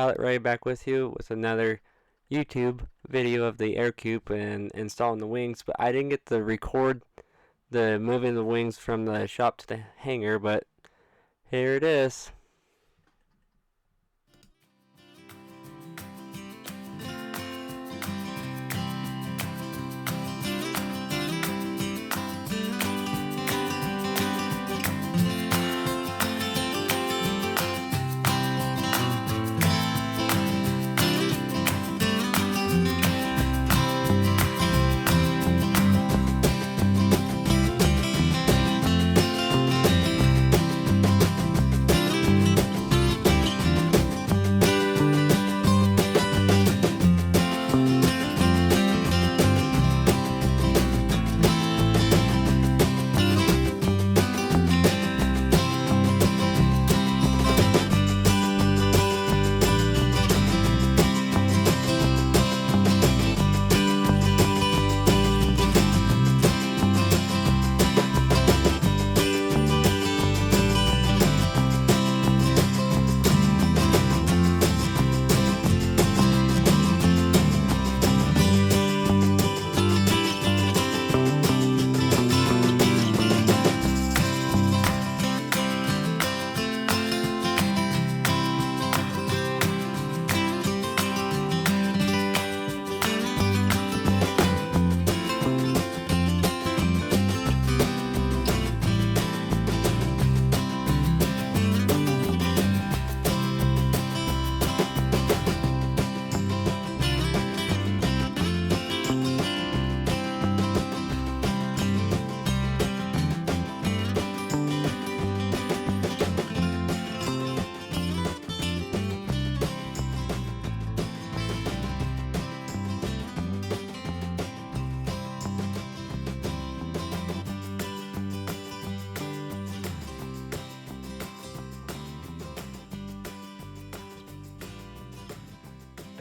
Pilot Ray back with you with another YouTube video of the Ercoupe and installing the wings, but I didn't get to record the moving the wings from the shop to the hangar, but here it is.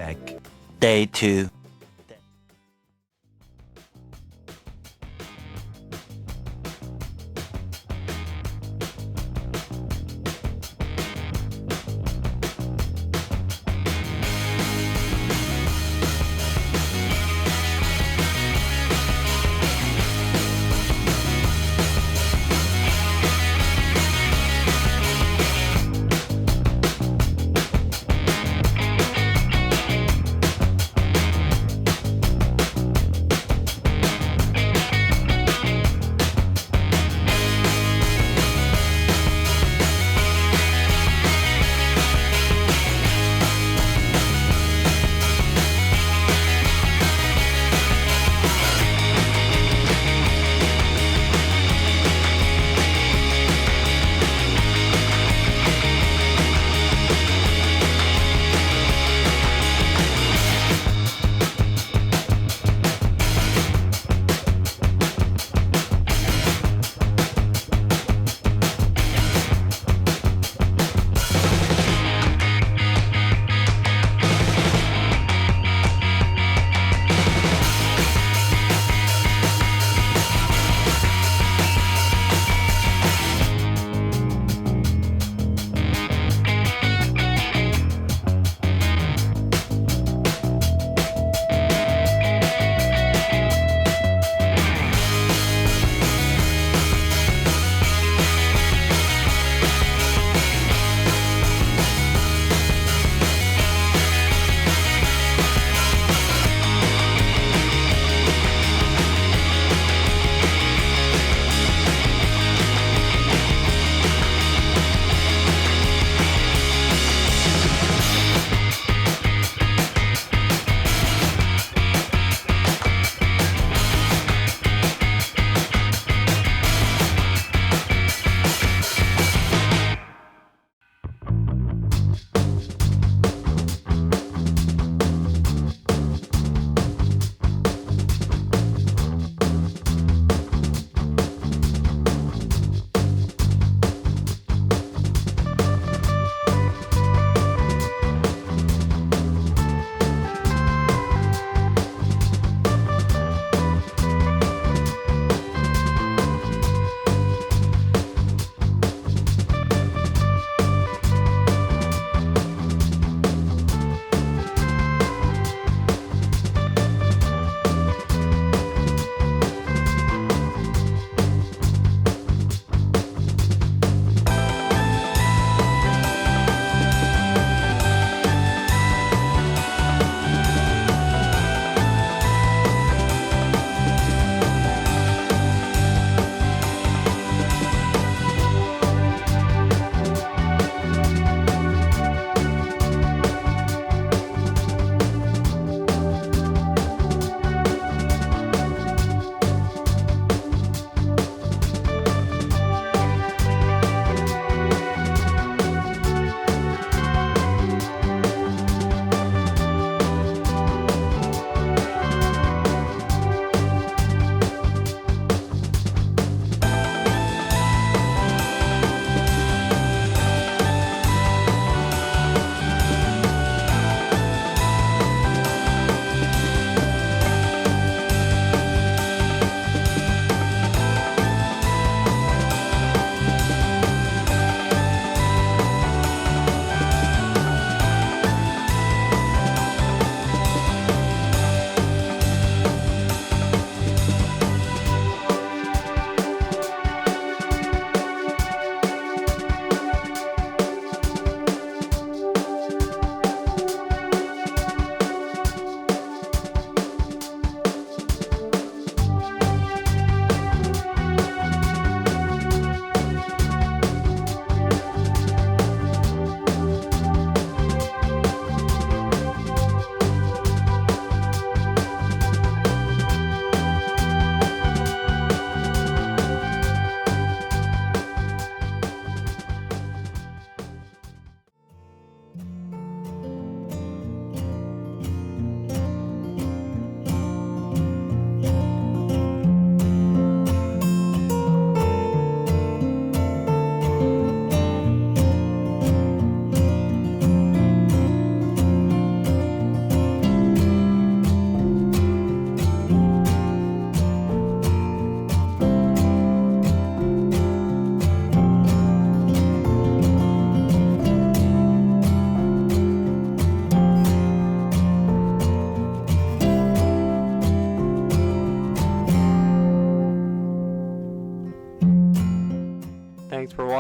Back. Day 2.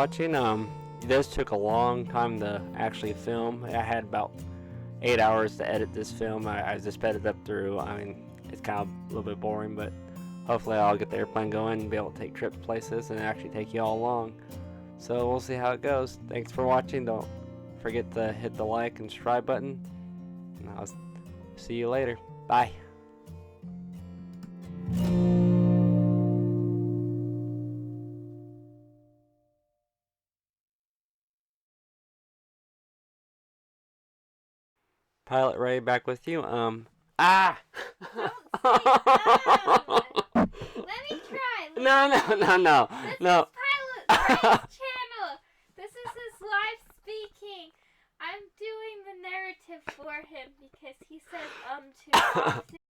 watching. This took a long time to actually film. I had about 8 hours to edit this film. I just sped it up through. I mean, it's kind of a little bit boring, but hopefully I'll get the airplane going and be able to take trips places and actually take you all along. So we'll see how it goes. Thanks for watching. Don't forget to hit the like and subscribe button. And I'll see you later. Bye. Pilot Ray back with you. Ah! Don't say Let me try. No. This No. is Pilot Ray's channel. This is his live speaking. I'm doing the narrative for him because he says too often.